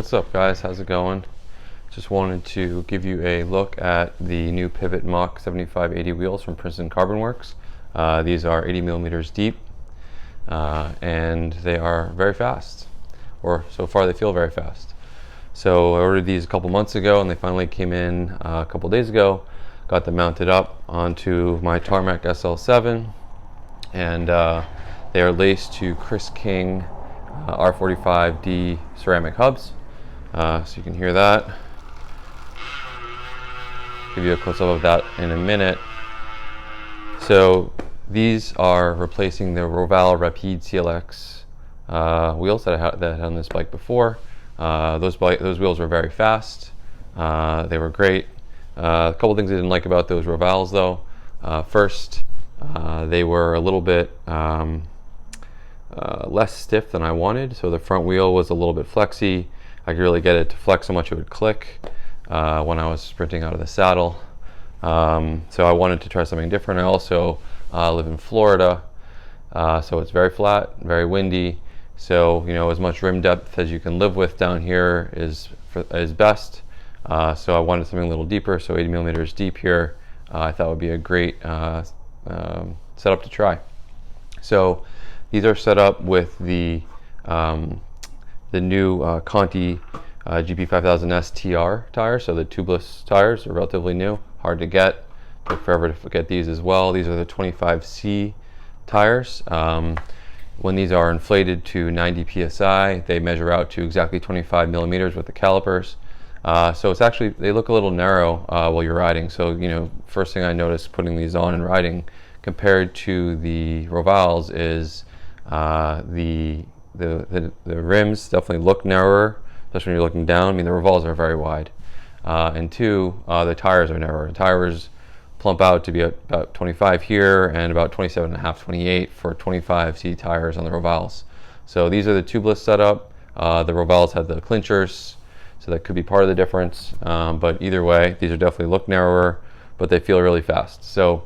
What's up, guys? How's it going? Just wanted to give you a look at the new Pivot Mach 7580 wheels from Princeton Carbon Works. These are 80 millimeters deep, and they are very fast, or so far they feel very fast. So I ordered these a couple months ago, and they finally came in a couple days ago. Got them mounted up onto my Tarmac SL7, and they are laced to Chris King R45D ceramic hubs, so you can hear that. Give you a close-up of that in a minute. So these are replacing the Roval Rapide CLX wheels that I had on this bike before. Those wheels were very fast. They were great. A couple things I didn't like about those Rovals, though. First, they were a little bit less stiff than I wanted, so the front wheel was a little bit flexy. I could really get it to flex so much it would click when I was sprinting out of the saddle. So I wanted to try something different. I also live in Florida, so it's very flat, very windy. So as much rim depth as you can live with down here is best. So I wanted something a little deeper, so 80 millimeters deep here. I thought would be a great setup to try. So these are set up with the new Conti GP5000S TR tires. So the tubeless tires are relatively new, hard to get. Took forever to get these as well. These are the 25C tires. When these are inflated to 90 psi, they measure out to exactly 25 millimeters with the calipers. So it's actually, they look a little narrow while you're riding. So first thing I noticed putting these on and riding compared to the Rovals is the rims definitely look narrower, especially when you're looking down. I mean, the Rovals are very wide. And two, the tires are narrower. The tires plump out to be about 25 here and about 27.5, 28 for 25C tires on the Rovals. So these are the tubeless setup. The Rovals have the clinchers, so that could be part of the difference. But either way, these are definitely look narrower, but they feel really fast. So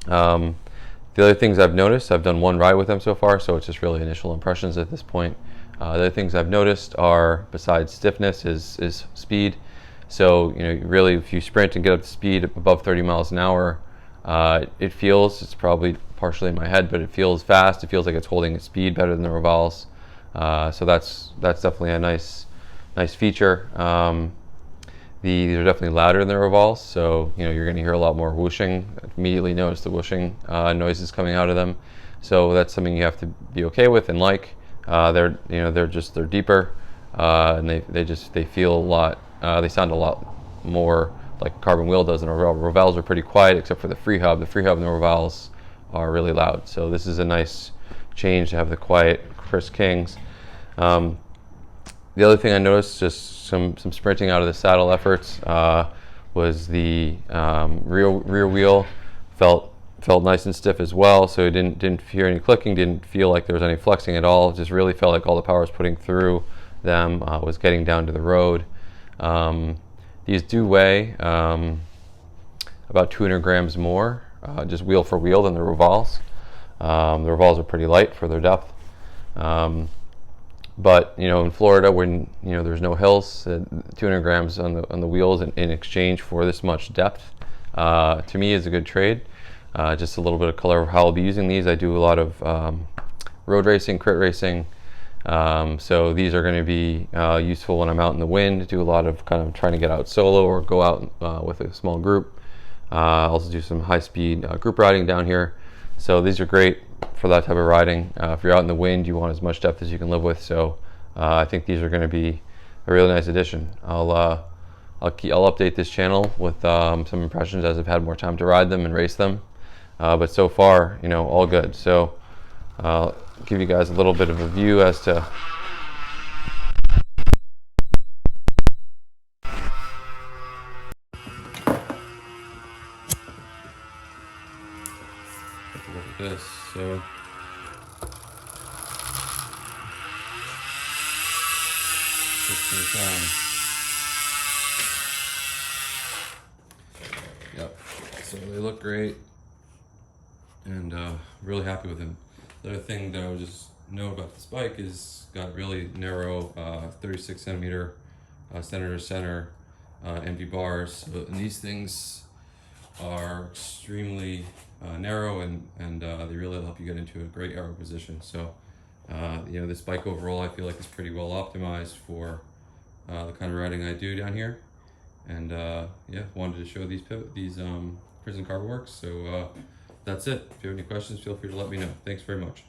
the other things I've noticed, I've done one ride with them so far, so it's just really initial impressions at this point. The other things I've noticed are, besides stiffness, is speed. So really, if you sprint and get up to speed above 30 miles an hour, it feels, it's probably partially in my head, but it feels fast. It feels like it's holding its speed better than the Rovals. So that's definitely a nice feature. These are definitely louder than the Rovals, so you're going to hear a lot more whooshing. Immediately notice the whooshing noises coming out of them. So that's something you have to be okay with and like. They're deeper, and they feel a lot. They sound a lot more like a carbon wheel does than a Roval. Rovals are pretty quiet except for the free hub. The free hub and the Rovals are really loud. So this is a nice change to have the quiet Chris Kings. The other thing I noticed, just some sprinting out of the saddle efforts, was the rear wheel felt nice and stiff as well. So it didn't hear any clicking, didn't feel like there was any flexing at all. It just really felt like all the power was putting through them was getting down to the road. These do weigh about 200 grams more, just wheel for wheel, than the Rovals. The Rovals are pretty light for their depth. But in Florida, when there's no hills, 200 grams on the wheels in exchange for this much depth, to me is a good trade. Just a little bit of color of how I'll be using these. I do a lot of road racing, crit racing, so these are going to be useful when I'm out in the wind. Do a lot of kind of trying to get out solo or go out with a small group. Also do some high-speed group riding down here. So these are great for that type of riding. If you're out in the wind, you want as much depth as you can live with. So I think these are going to be a really nice addition. I'll update this channel with some impressions as I've had more time to ride them and race them. But so far, all good. So I'll give you guys a little bit of a view as to look at this. So yep. So they look great, and really happy with them. The other thing that I was just know about this bike is got really narrow 36 centimeter center to center empty bars. So, and these things are extremely narrow, and they really help you get into a great aero position. So you know, this bike overall I feel like is pretty well optimized for the kind of riding I do down here. And yeah, wanted to show these Princeton Carbon Works. So that's it. If you have any questions, feel free to let me know. Thanks very much.